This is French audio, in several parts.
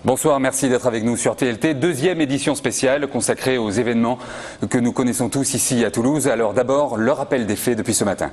Bonsoir, merci d'être avec nous sur TLT. Deuxième édition spéciale consacrée aux événements que nous connaissons tous ici à Toulouse. Alors d'abord, le rappel des faits depuis ce matin.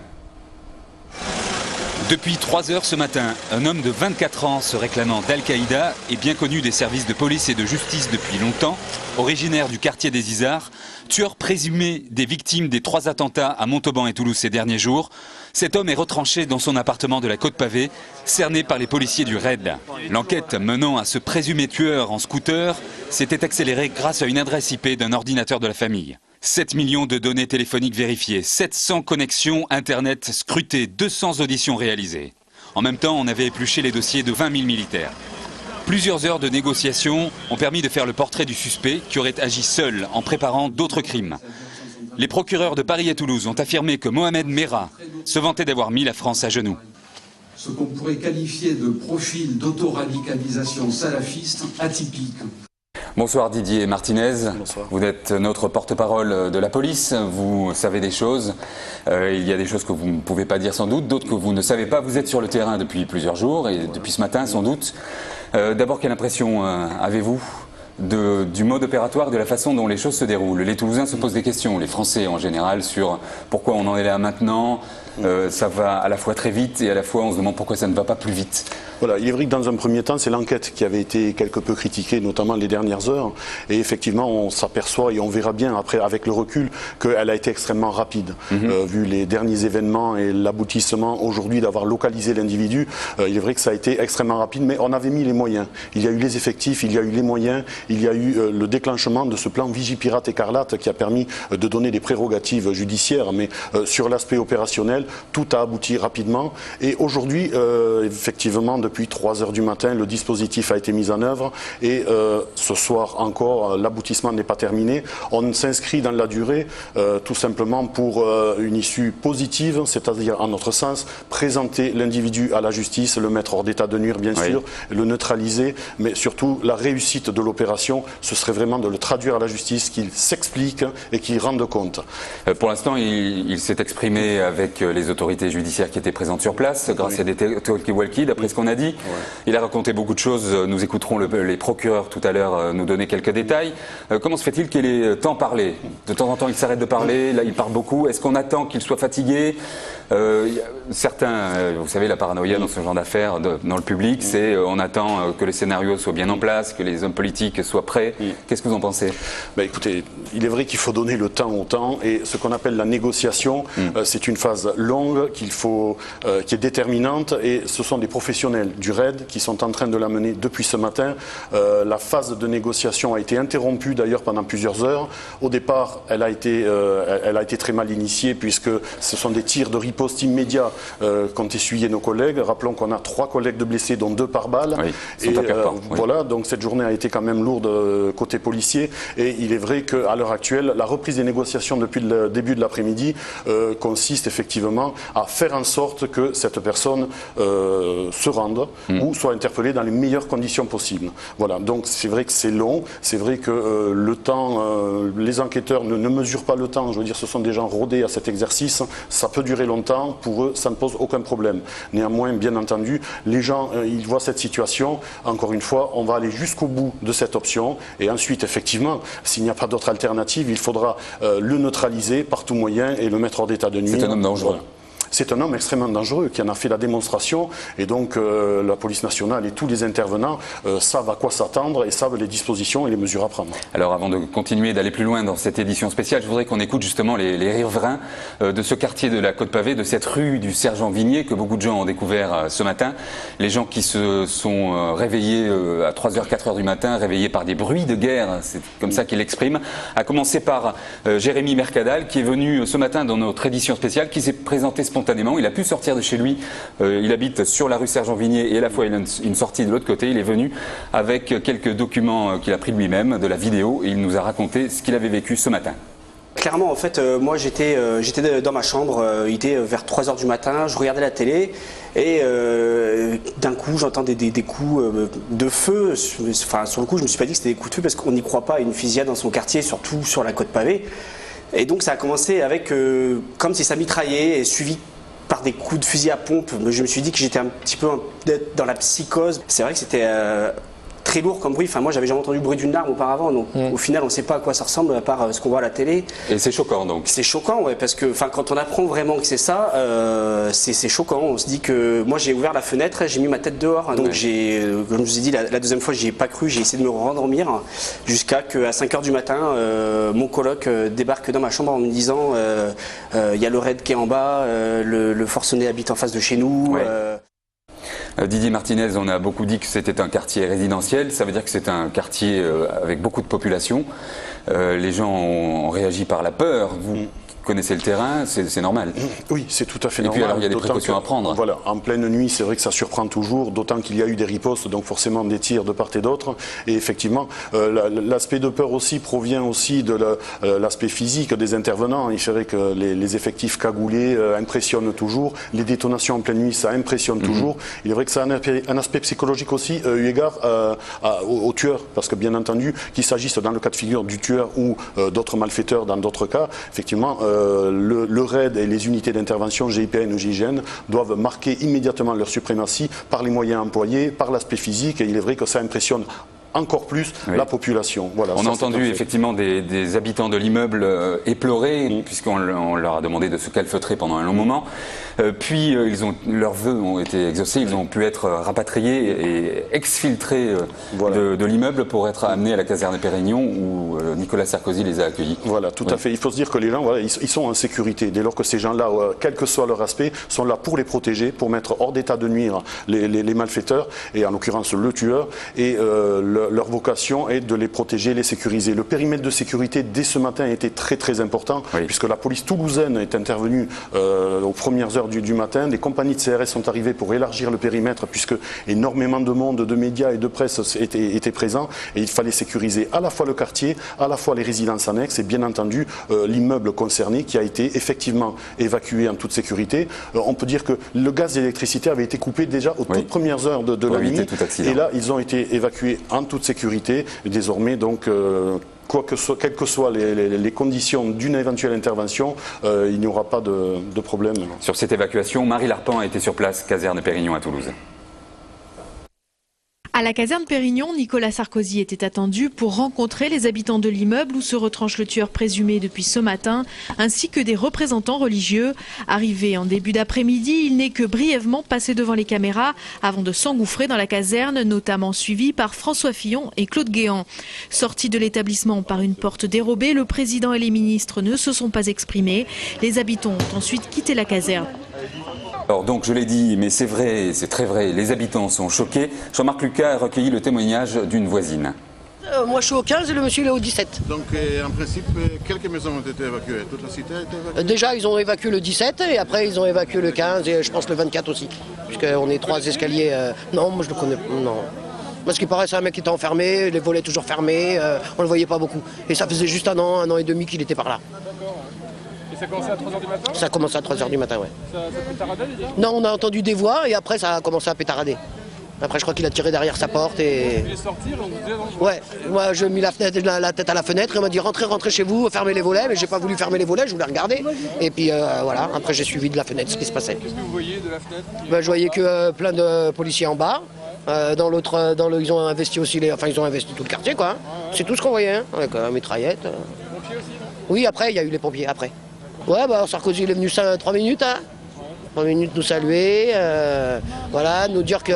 Depuis 3 heures ce matin, un homme de 24 ans se réclamant d'Al-Qaïda et bien connu des services de police et de justice depuis longtemps, originaire du quartier des Isards, tueur présumé des victimes des 3 attentats à Montauban et Toulouse ces derniers jours. Cet homme est retranché dans son appartement de la Côte-Pavée, cerné par les policiers du RAID. L'enquête menant à ce présumé tueur en scooter s'était accélérée grâce à une adresse IP d'un ordinateur de la famille. 7 millions de données téléphoniques vérifiées, 700 connexions Internet scrutées, 200 auditions réalisées. En même temps, on avait épluché les dossiers de 20 000 militaires. Plusieurs heures de négociations ont permis de faire le portrait du suspect qui aurait agi seul en préparant d'autres crimes. Les procureurs de Paris et Toulouse ont affirmé que Mohamed Merah se vantait d'avoir mis la France à genoux. Ce qu'on pourrait qualifier de profil d'autoradicalisation salafiste atypique. Bonsoir Didier Martinez. Bonsoir. Vous êtes notre porte-parole de la police, vous savez des choses, il y a des choses que vous ne pouvez pas dire sans doute, d'autres que vous ne savez pas. Vous êtes sur le terrain depuis plusieurs jours et depuis ce matin sans doute. D'abord, quelle impression avez-vous du mode opératoire, de la façon dont les choses se déroulent? Les Toulousains se posent des questions, les Français en général, sur pourquoi on en est là maintenant. Ça va à la fois très vite et à la fois on se demande pourquoi ça ne va pas plus vite. Voilà, il est vrai que dans un premier temps, c'est l'enquête qui avait été quelque peu critiquée, notamment les dernières heures. Et effectivement, on s'aperçoit et on verra bien après, avec le recul, qu'elle a été extrêmement rapide. Vu les derniers événements et l'aboutissement aujourd'hui d'avoir localisé l'individu, il est vrai que ça a été extrêmement rapide, mais on avait mis les moyens. Il y a eu les effectifs, il y a eu les moyens, il y a eu le déclenchement de ce plan Vigipirate Écarlate qui a permis de donner des prérogatives judiciaires, mais sur l'aspect opérationnel, tout a abouti rapidement. Et aujourd'hui, effectivement, depuis 3 heures du matin, le dispositif a été mis en œuvre et ce soir encore, l'aboutissement n'est pas terminé. On s'inscrit dans la durée tout simplement pour une issue positive, c'est-à-dire, en notre sens, présenter l'individu à la justice, le mettre hors d'état de nuire, bien sûr, le neutraliser, mais surtout la réussite de l'opération, ce serait vraiment de le traduire à la justice, qu'il s'explique et qu'il rende compte. Pour l'instant, il s'est exprimé avec les autorités judiciaires qui étaient présentes sur place, grâce à des talkie-walkie, d'après ce qu'on a dit. Il a raconté beaucoup de choses, nous écouterons les procureurs tout à l'heure nous donner quelques détails. Comment se fait-il qu'il ait tant parlé? De temps en temps il s'arrête de parler, là il parle beaucoup. Est-ce qu'on attend qu'il soit fatigué? Certains, vous savez, la paranoïa dans ce genre d'affaires, dans le public, c'est on attend que les scénarios soient bien en place, que les hommes politiques soient prêts. Qu'est-ce que vous en pensez? Écoutez, il est vrai qu'il faut donner le temps au temps, et ce qu'on appelle la négociation, c'est une phase longue qui est déterminante, et ce sont des professionnels du RAID qui sont en train de la mener depuis ce matin. La phase de négociation a été interrompue d'ailleurs pendant plusieurs heures. Au départ, elle a été très mal initiée, puisque ce sont des tirs de riposte immédiats qu'ont essuyé nos collègues. Rappelons qu'on a 3 collègues de blessés, dont 2 par balle. Voilà, donc cette journée a été quand même lourde côté policier, et il est vrai qu'à l'heure actuelle, la reprise des négociations depuis le début de l'après-midi consiste effectivement à faire en sorte que cette personne se rende ou soit interpellée dans les meilleures conditions possibles. Voilà, donc c'est vrai que c'est long, c'est vrai que le temps, les enquêteurs ne mesurent pas le temps, je veux dire, ce sont des gens rodés à cet exercice, ça peut durer longtemps, pour eux ça ne pose aucun problème. Néanmoins, bien entendu, les gens, ils voient cette situation, encore une fois, on va aller jusqu'au bout de cette option, et ensuite, effectivement, s'il n'y a pas d'autre alternative, il faudra le neutraliser par tout moyen et le mettre hors d'état de nuire. C'est un homme dangereux. Voilà. C'est un homme extrêmement dangereux qui en a fait la démonstration, et donc la police nationale et tous les intervenants savent à quoi s'attendre et savent les dispositions et les mesures à prendre. Alors avant de continuer, d'aller plus loin dans cette édition spéciale, je voudrais qu'on écoute justement les riverains de ce quartier de la Côte-Pavée, de cette rue du Sergent Vignier que beaucoup de gens ont découvert ce matin. Les gens qui se sont réveillés à 3h, 4h du matin, réveillés par des bruits de guerre, c'est comme ça qu'ils l'expriment. À commencer par Jérémy Mercadal qui est venu ce matin dans notre édition spéciale, qui s'est présenté spontanément. Il a pu sortir de chez lui, il habite sur la rue Sergent Vignier et à la fois il a une sortie de l'autre côté. Il est venu avec quelques documents qu'il a pris de lui-même, de la vidéo, et il nous a raconté ce qu'il avait vécu ce matin. Clairement, en fait, moi j'étais dans ma chambre, il était vers 3 h du matin, je regardais la télé et d'un coup j'entends des coups de feu. Enfin, sur le coup je me suis pas dit que c'était des coups de feu parce qu'on n'y croit pas à une fusillade dans son quartier, surtout sur la Côte-Pavée. Et donc ça a commencé avec comme si ça mitraillait, et suivi par des coups de fusil à pompe. Je me suis dit que j'étais un petit peu dans la psychose. C'est vrai que c'était très lourd comme bruit. Enfin, moi, j'avais jamais entendu le bruit d'une arme auparavant. Donc, au final, on ne sait pas à quoi ça ressemble à part ce qu'on voit à la télé. Et c'est choquant donc. C'est choquant, ouais, parce que quand on apprend vraiment que c'est ça, c'est choquant. On se dit que moi, j'ai ouvert la fenêtre, j'ai mis ma tête dehors. Donc, comme je vous ai dit, la deuxième fois, j'y ai pas cru. J'ai essayé de me rendormir jusqu'à qu'à 5 h du matin, mon coloc débarque dans ma chambre en me disant il y a le raid qui est en bas, le forcené habite en face de chez nous. Ouais. Didier Martinez, on a beaucoup dit que c'était un quartier résidentiel, ça veut dire que c'est un quartier avec beaucoup de population. Les gens ont réagi par la peur. Vous connaissez le terrain, c'est normal. Oui, c'est tout à fait normal. Et puis alors il y a des précautions à prendre. Voilà, en pleine nuit, c'est vrai que ça surprend toujours, d'autant qu'il y a eu des ripostes, donc forcément des tirs de part et d'autre. Et effectivement, l'aspect de peur aussi provient aussi de l'aspect physique des intervenants. Il serait que les effectifs cagoulés impressionnent toujours. Les détonations en pleine nuit, ça impressionne toujours. Il est vrai que ça a un aspect psychologique aussi, eu égard aux tueurs, parce que bien entendu, qu'il s'agisse dans le cas de figure du tueur ou d'autres malfaiteurs dans d'autres cas, effectivement, le RAID et les unités d'intervention GIPN ou GIGN doivent marquer immédiatement leur suprématie par les moyens employés, par l'aspect physique, et il est vrai que ça impressionne encore plus la population. Voilà, on a entendu effectivement des habitants de l'immeuble éplorer, puisqu'on leur a demandé de se calfeutrer pendant un long moment. Puis leurs vœux ont été exaucés, ils ont pu être rapatriés et exfiltrés de l'immeuble pour être amenés à la caserne Pérignon où Nicolas Sarkozy les a accueillis. Voilà, tout à fait. Il faut se dire que les gens, voilà, ils sont en sécurité. Dès lors que ces gens-là, quel que soit leur aspect, sont là pour les protéger, pour mettre hors d'état de nuire les malfaiteurs, et en l'occurrence le tueur, et leur vocation est de les protéger, les sécuriser. Le périmètre de sécurité dès ce matin a été très très important, puisque la police toulousaine est intervenue aux premières heures du matin. Les compagnies de CRS sont arrivées pour élargir le périmètre, puisque énormément de monde, de médias et de presse étaient présents, et il fallait sécuriser à la fois le quartier, à la fois les résidences annexes et bien entendu l'immeuble concerné qui a été effectivement évacué en toute sécurité. On peut dire que le gaz et l'électricité avaient été coupés déjà aux toutes premières heures de la nuit, et là ils ont été évacués en toute sécurité. Et désormais, donc, quelles que soient les conditions d'une éventuelle intervention, il n'y aura pas de problème. Sur cette évacuation, Marie Larpan a été sur place, caserne Pérignon à Toulouse. À la caserne Pérignon, Nicolas Sarkozy était attendu pour rencontrer les habitants de l'immeuble où se retranche le tueur présumé depuis ce matin, ainsi que des représentants religieux. Arrivé en début d'après-midi, il n'est que brièvement passé devant les caméras avant de s'engouffrer dans la caserne, notamment suivi par François Fillon et Claude Guéant. Sorti de l'établissement par une porte dérobée, le président et les ministres ne se sont pas exprimés. Les habitants ont ensuite quitté la caserne. Alors donc je l'ai dit, mais c'est vrai, c'est très vrai, les habitants sont choqués. Jean-Marc Lucas a recueilli le témoignage d'une voisine. Moi je suis au 15 et le monsieur il est au 17. Donc en principe, quelques maisons ont été évacuées? Toute la cité a été évacuée? Déjà ils ont évacué le 17 et après ils ont évacué le 15 et je pense le 24 aussi. Puisqu'on est 3 escaliers. Non, moi je le connais pas. Non. Parce qu'il paraît c'est un mec qui était enfermé, les volets toujours fermés, on le voyait pas beaucoup. Et ça faisait juste un an et demi qu'il était par là. Et ça a commencé à 3 h du matin? Ça a commencé à 3 h du matin, ouais. Ça pétaradait déjà? Non, on a entendu des voix et après ça a commencé à pétarader. Après je crois qu'il a tiré derrière sa porte et... Il est sorti, on vous disait non? Ouais, moi je mis la tête à la fenêtre et on m'a dit rentrez chez vous, fermez les volets, mais j'ai pas voulu fermer les volets, je voulais regarder. Et puis voilà, après j'ai suivi de la fenêtre ce qui se passait. Qu'est-ce que vous voyez de la fenêtre? Je voyais que plein de policiers en bas. Ils ont investi aussi ils ont investi tout le quartier quoi. C'est tout ce qu'on voyait, hein, avec mitraillette. Pompiers aussi? Oui, après il y a eu les pompiers après. Ouais, Sarkozy il est venu 3 minutes, hein. 3 minutes nous saluer, voilà, nous dire qu'il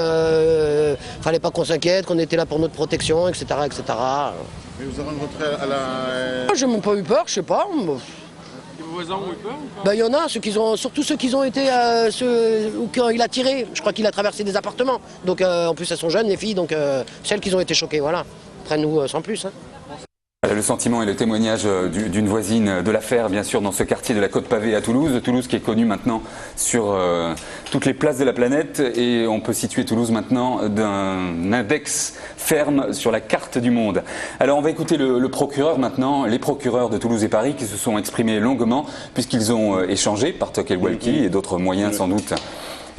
fallait pas qu'on s'inquiète, qu'on était là pour notre protection, etc. etc. Mais vous avez rencontré à la... J'ai même pas eu peur, je sais pas. Et vos voisins ont eu peur ou pas? Il y en a, surtout ceux qui ont été, quand il a tiré, je crois qu'il a traversé des appartements. Donc en plus elles sont jeunes les filles, donc celles qui ont été choquées, voilà. Après nous, sans plus. Hein. Le sentiment et le témoignage d'une voisine de l'affaire, bien sûr, dans ce quartier de la Côte-Pavée à Toulouse. Toulouse qui est connu maintenant sur toutes les places de la planète. Et on peut situer Toulouse maintenant d'un index ferme sur la carte du monde. Alors on va écouter le procureur maintenant, les procureurs de Toulouse et Paris qui se sont exprimés longuement puisqu'ils ont échangé par talkie-walkie et d'autres moyens sans doute.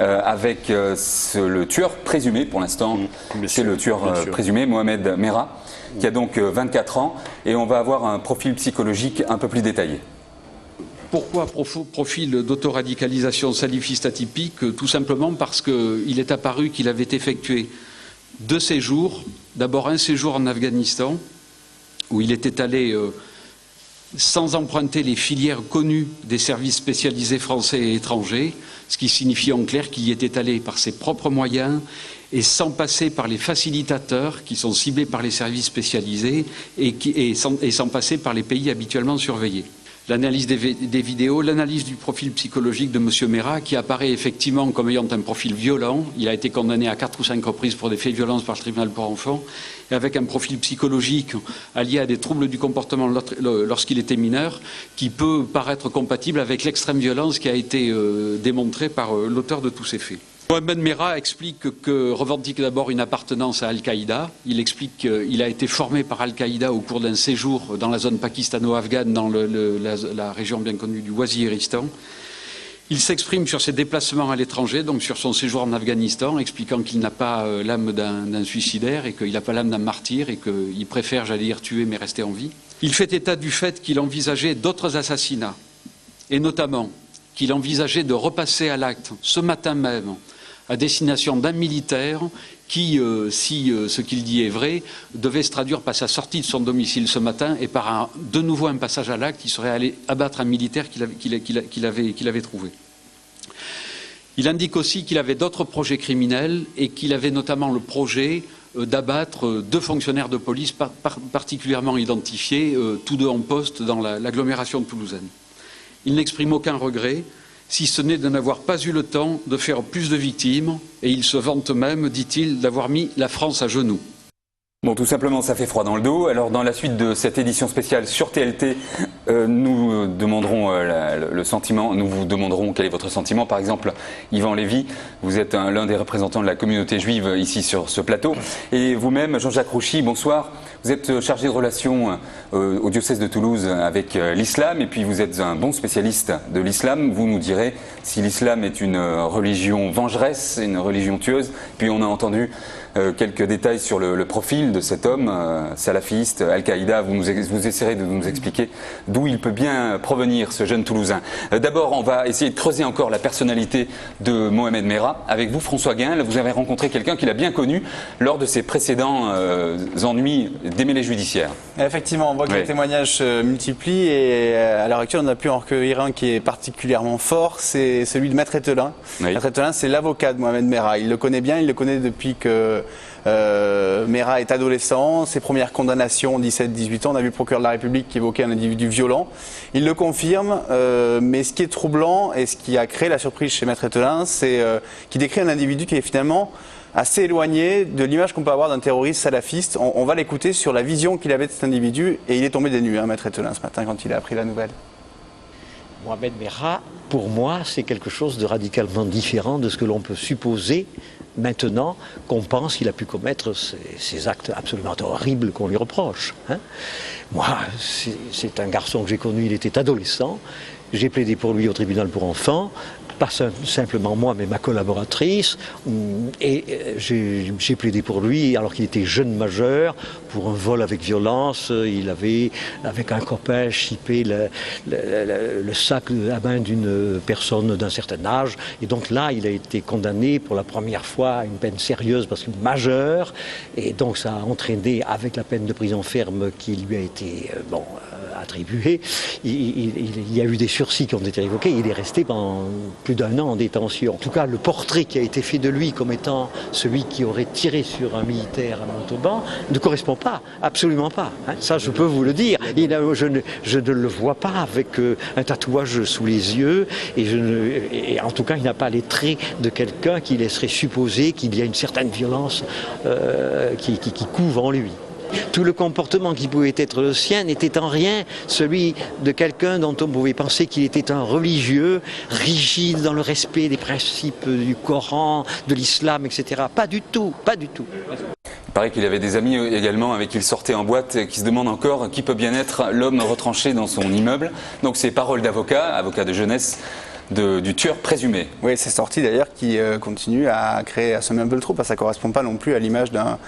Avec le tueur présumé, pour l'instant, c'est le tueur présumé, Mohamed Merah, qui a donc 24 ans, et on va avoir un profil psychologique un peu plus détaillé. Pourquoi profil d'autoradicalisation salafiste atypique? Tout simplement parce qu'il est apparu qu'il avait effectué 2 séjours. D'abord un séjour en Afghanistan, où il était allé sans emprunter les filières connues des services spécialisés français et étrangers, ce qui signifie en clair qu'il y était allé par ses propres moyens et sans passer par les facilitateurs qui sont ciblés par les services spécialisés et sans passer par les pays habituellement surveillés. L'analyse des vidéos, l'analyse du profil psychologique de M. Mera, qui apparaît effectivement comme ayant un profil violent. Il a été condamné à 4 ou 5 reprises pour des faits de violence par le tribunal pour enfants, et avec un profil psychologique allié à des troubles du comportement lorsqu'il était mineur, qui peut paraître compatible avec l'extrême violence qui a été démontrée par l'auteur de tous ces faits. Mohamed Mera revendique d'abord une appartenance à Al-Qaïda. Il explique qu'il a été formé par Al-Qaïda au cours d'un séjour dans la zone pakistano-afghane, dans la région bien connue du Waziristan. Il s'exprime sur ses déplacements à l'étranger, donc sur son séjour en Afghanistan, expliquant qu'il n'a pas l'âme d'un suicidaire et qu'il n'a pas l'âme d'un martyr et qu'il préfère, j'allais dire, tuer mais rester en vie. Il fait état du fait qu'il envisageait d'autres assassinats, et notamment qu'il envisageait de repasser à l'acte ce matin même à destination d'un militaire qui, si ce qu'il dit est vrai, devait se traduire par sa sortie de son domicile ce matin et par de nouveau un passage à l'acte, il serait allé abattre un militaire qu'il avait trouvé. Il indique aussi qu'il avait d'autres projets criminels et qu'il avait notamment le projet d'abattre 2 fonctionnaires de police particulièrement identifiés, tous 2 en poste dans l'agglomération toulousaine. Il n'exprime aucun regret, si ce n'est de n'avoir pas eu le temps de faire plus de victimes, et il se vante même, dit-il, d'avoir mis la France à genoux. Bon, tout simplement, ça fait froid dans le dos. Alors, dans la suite de cette édition spéciale sur TLT, nous demanderons le sentiment, nous vous demanderons quel est votre sentiment. Par exemple, Yvan Lévy, vous êtes l'un des représentants de la communauté juive ici sur ce plateau. Et vous-même, Jean-Jacques Rouchy, bonsoir. Vous êtes chargé de relations au diocèse de Toulouse avec l'islam, et puis vous êtes un bon spécialiste de l'islam. Vous nous direz si l'islam est une religion vengeresse, une religion tueuse. Puis on a entendu quelques détails sur le profil de cet homme, salafiste, Al-Qaïda. Vous essaierez de nous expliquer d'où il peut bien provenir, ce jeune Toulousain. D'abord, on va essayer de creuser encore la personnalité de Mohamed Mera. Avec vous, François Guin, vous avez rencontré quelqu'un qu'il a bien connu lors de ses précédents ennuis démêlés judiciaires. Effectivement, on voit que les témoignages se multiplient et à l'heure actuelle, on a pu en recueillir un qui est particulièrement fort, c'est celui de Maître Etelin. Oui. Maître Etelin, c'est l'avocat de Mohamed Mera. Il le connaît bien, il le connaît depuis que Mera est adolescent, ses premières condamnations, 17-18 ans, on a vu le procureur de la République qui évoquait un individu violent. Il le confirme, mais ce qui est troublant et ce qui a créé la surprise chez Maître Etelin, c'est qu'il décrit un individu qui est finalement assez éloigné de l'image qu'on peut avoir d'un terroriste salafiste. On va l'écouter sur la vision qu'il avait de cet individu et il est tombé des nues, Maître Etelin, ce matin quand il a appris la nouvelle. Mohamed Mera, pour moi, c'est quelque chose de radicalement différent de ce que l'on peut supposer maintenant qu'on pense qu'il a pu commettre ces actes absolument horribles qu'on lui reproche. Moi, c'est un garçon que j'ai connu, il était adolescent. J'ai plaidé pour lui au tribunal pour enfants. Pas simplement moi, mais ma collaboratrice. Et j'ai plaidé pour lui alors qu'il était jeune majeur, pour un vol avec violence. Il avait, avec un copain, chippé le sac à main d'une personne d'un certain âge. Et donc là, il a été condamné pour la première fois à une peine sérieuse parce que majeur. Et donc ça a entraîné, avec la peine de prison ferme qui lui a été attribuée, il y a eu des sursis qui ont été évoqués. Il est resté pendant plus d'1 an en détention. En tout cas, le portrait qui a été fait de lui comme étant celui qui aurait tiré sur un militaire à Montauban ne correspond pas, absolument pas. Ça, je peux vous le dire. Je ne le vois pas avec un tatouage sous les yeux et en tout cas, il n'a pas les traits de quelqu'un qui laisserait supposer qu'il y a une certaine violence qui couve en lui. Tout le comportement qui pouvait être le sien n'était en rien celui de quelqu'un dont on pouvait penser qu'il était un religieux, rigide dans le respect des principes du Coran, de l'islam, etc. Pas du tout, pas du tout. Il paraît qu'il avait des amis également avec qui il sortait en boîte qui se demandent encore qui peut bien être l'homme retranché dans son immeuble. Donc c'est paroles d'avocat, avocat de jeunesse, du tueur présumé. Oui, c'est sorti d'ailleurs qui continue à semer un peu le trou, parce que ça ne correspond pas non plus à l'image d'un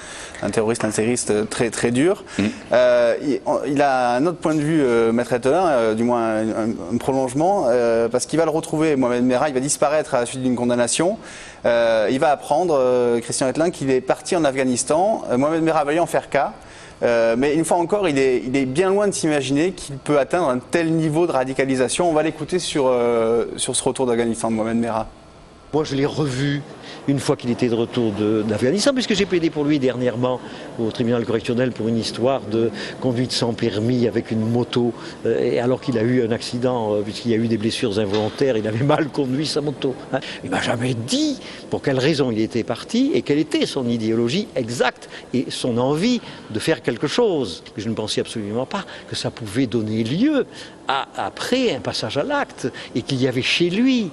terroriste intégriste très, très dur. Il a un autre point de vue, Maître Ettelin, du moins un prolongement, parce qu'il va le retrouver, Mohamed Merah, il va disparaître à la suite d'une condamnation. Il va apprendre, Christian Ettelin, qu'il est parti en Afghanistan. Mohamed Merah va lui en faire cas. Mais une fois encore, il est bien loin de s'imaginer qu'il peut atteindre un tel niveau de radicalisation. On va l'écouter sur ce retour d'Afghanistan de Mohamed Merah. Moi, je l'ai revu une fois qu'il était de retour d'Afghanistan, puisque j'ai plaidé pour lui dernièrement au tribunal correctionnel pour une histoire de conduite sans permis avec une moto, et alors qu'il a eu un accident, puisqu'il y a eu des blessures involontaires, il avait mal conduit sa moto. Il m'a jamais dit pour quelle raison il était parti et quelle était son idéologie exacte et son envie de faire quelque chose. Je ne pensais absolument pas que ça pouvait donner lieu à, après un passage à l'acte, et qu'il y avait chez lui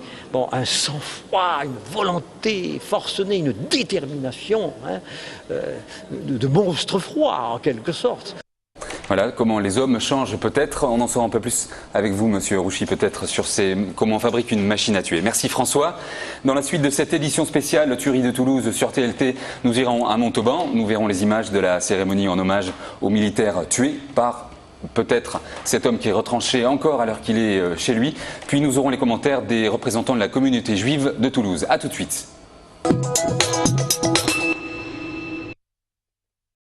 un sang-froid, une volonté forcenée, une détermination de monstre froid en quelque sorte. Voilà comment les hommes changent peut-être. On en saura un peu plus avec vous, Monsieur Rouchy, peut-être sur comment on fabrique une machine à tuer. Merci François. Dans la suite de cette édition spéciale Tuerie de Toulouse sur TLT, nous irons à Montauban. Nous verrons les images de la cérémonie en hommage aux militaires tués par peut-être cet homme qui est retranché encore à l'heure qu'il est chez lui. Puis nous aurons les commentaires des représentants de la communauté juive de Toulouse. A tout de suite.